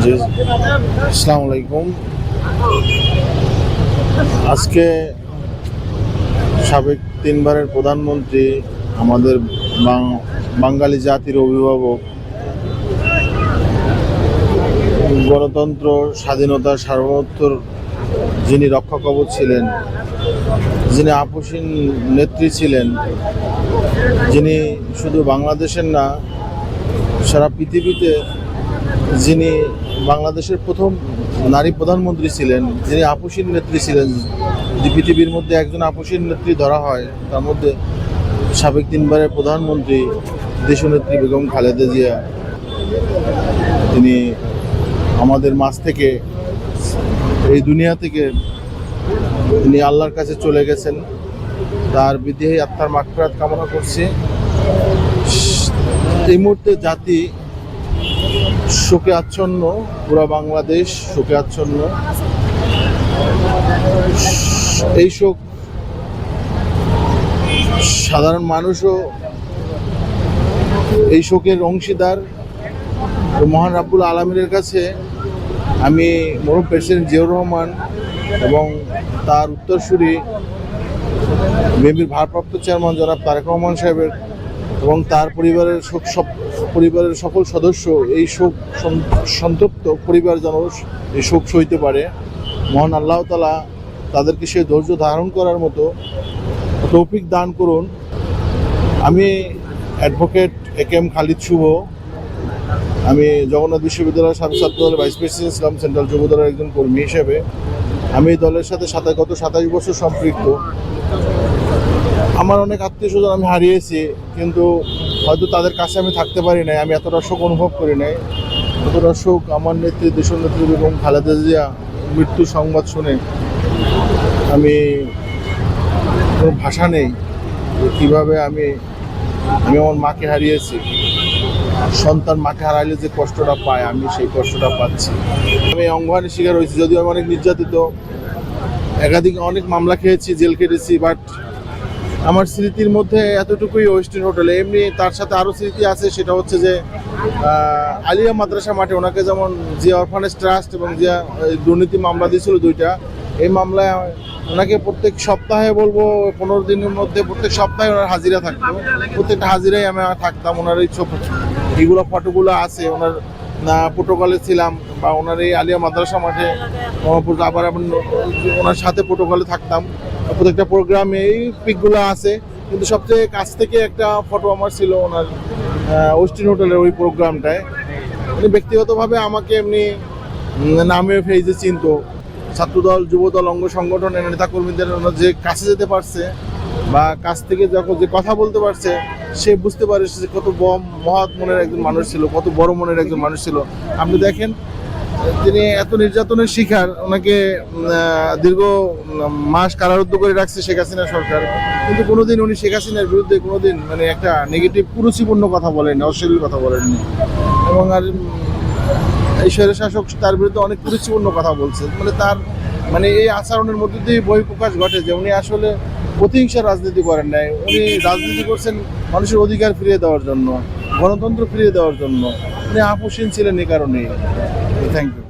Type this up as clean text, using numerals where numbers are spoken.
জি, আসসালামু আলাইকুম। আজকে সাবেক তিনবারের প্রধানমন্ত্রী, আমাদের বাঙালি জাতির অভিভাবক, গণতন্ত্র, স্বাধীনতা, সার্বভৌমত্বর যিনি রক্ষা কবচ ছিলেন, যিনি আপসীন নেত্রী ছিলেন, যিনি শুধু বাংলাদেশের না সারা পৃথিবীতে যিনি বাংলাদেশের প্রথম নারী প্রধানমন্ত্রী ছিলেন, যিনি আপসীন নেত্রী ছিলেন, যে পৃথিবীর মধ্যে একজন আপসীন নেত্রী ধরা হয় তার মধ্যে সাবেক তিনবারের প্রধানমন্ত্রী দেশনেত্রী বেগম খালেদা জিয়া। তিনি আমাদের মাঝ থেকে, এই দুনিয়া থেকে তিনি আল্লাহর কাছে চলে গেছেন। তার বিদেহী আত্মার মাগফিরাত কামনা করছি। এই মুহূর্তে জাতি শোকে আচ্ছন্ন, পুরো বাংলাদেশ শোকে আচ্ছন্ন। এই শোক সাধারণ মানুষও এই শোকের অংশীদার। মহান রাব্বুল আলামিনের কাছে আমি মরহুম প্রেসিডেন্ট জিয়াউর রহমান এবং তার উত্তরসূরি বিএনপির ভারপ্রাপ্ত চেয়ারম্যান জনাব তারেক রহমান সাহেবের এবং তার পরিবারের সকল সদস্য এই শোক সন্তপ্ত পরিবার যেন এই শোক সইতে পারে। মহান আল্লাহ তাআলা তাদেরকে সে ধৈর্য ধারণ করার মতো তৌফিক দান করুন। আমি অ্যাডভোকেট এ.কে.এম. খালিদ শুভ। আমি জগন্নাথ বিশ্ববিদ্যালয়ের সাবেক ছাত্র দলের ভাইস প্রেসিডেন্ট ছিলাম, সেন্ট্রাল যুব দলের একজন কর্মী হিসেবে। আমি এই দলের সাথে গত 27 বছর সম্পৃক্ত। আমার অনেক আত্মীয় স্বজন আমি হারিয়েছি, কিন্তু হয়তো তাদের কাছে আমি থাকতে পারি নাই, আমি এতটা শোক অনুভব করি নাই। এতটা শোক আমার নেত্রী, দেশনেত্রী বেগম খালেদা জিয়া মৃত্যুর সংবাদ শুনে আমি কোনো ভাষা নেই কীভাবে আমি আমার মাকে হারিয়েছি। সন্তান মাকে হারাইলে যে কষ্টটা পায়, আমি সেই কষ্টটা পাচ্ছি। আমি অঙ্গহানির শিকার হয়েছি, যদিও আমি অনেক নির্যাতিত, একাধিক অনেক মামলা খেয়েছি, জেল কেটেছি, বাট আমার স্মৃতির মধ্যে এতটুকুই ওয়েস্টার্ন হোটেলে। এমনি তার সাথে আরও স্মৃতি আছে, সেটা হচ্ছে যে আলিয়া মাদ্রাসা মাঠে ওনাকে যেমন জিয়া অরফানেজ ট্রাস্ট এবং জিয়া দুর্নীতি মামলা দিয়েছিল 2টা। এই মামলায় ওনাকে প্রত্যেক সপ্তাহে, বলবো 15 দিনের মধ্যে প্রত্যেক সপ্তাহে ওনার হাজিরা থাকতো। প্রত্যেকটা হাজিরাই আমি থাকতাম। ওনার এই এইগুলো ফটোগুলো আছে, ওনার প্রোটোকলে ছিলাম, বা ওনার এই আলিয়া মাদ্রাসা মাঠে আবার ওনার সাথে প্রোটোকলে থাকতাম। প্রত্যেকটা প্রোগ্রামে এই পিকগুলো আছে, কিন্তু সবচেয়ে কাছ থেকে একটা ফটো আমার ছিল ওনার ওয়েস্টার্ন হোটেলের ওই প্রোগ্রামটায়। উনি ব্যক্তিগতভাবে আমাকে এমনি নামে ফেজে চিনতো। ছাত্রদল, যুবদল, অঙ্গ সংগঠনের নেতাকর্মীদের ওনার যে কাছে যেতে পারছে বা কাছ থেকে যখন যে কথা বলতে পারছে, সে বুঝতে পারে যে কত মহৎ মনের একজন মানুষ ছিল, কত বড় মনের একজন মানুষ ছিল। আপনি দেখেন, তিনি এত নির্যাতনের শিকার, ওনাকে দীর্ঘ মাস কারারুদ্ধ করে রাখছে শেখ হাসিনা সরকার, কিন্তু কোনোদিন উনি শেখ হাসিনার বিরুদ্ধে কোনোদিন একটা নেগেটিভ কুরুচিপূর্ণ কথা বলেননি, অশ্লীল কথা বলেননি। এবং আর এই স্বৈর শাসক তার বিরুদ্ধে অনেক কুরুচিপূর্ণ কথা বলছে। তার এই আচরণের মধ্যে দিয়ে বহিঃপ্রকাশ ঘটে যে উনি আসলে প্রতিহিংসার রাজনীতি করেন নাই। উনি রাজনীতি করছেন মানুষের অধিকার ফিরিয়ে দেওয়ার জন্য, গণতন্ত্র ফিরিয়ে দেওয়ার জন্য। উনি আপসীন ছিলেন এই কারণেই। Thank you.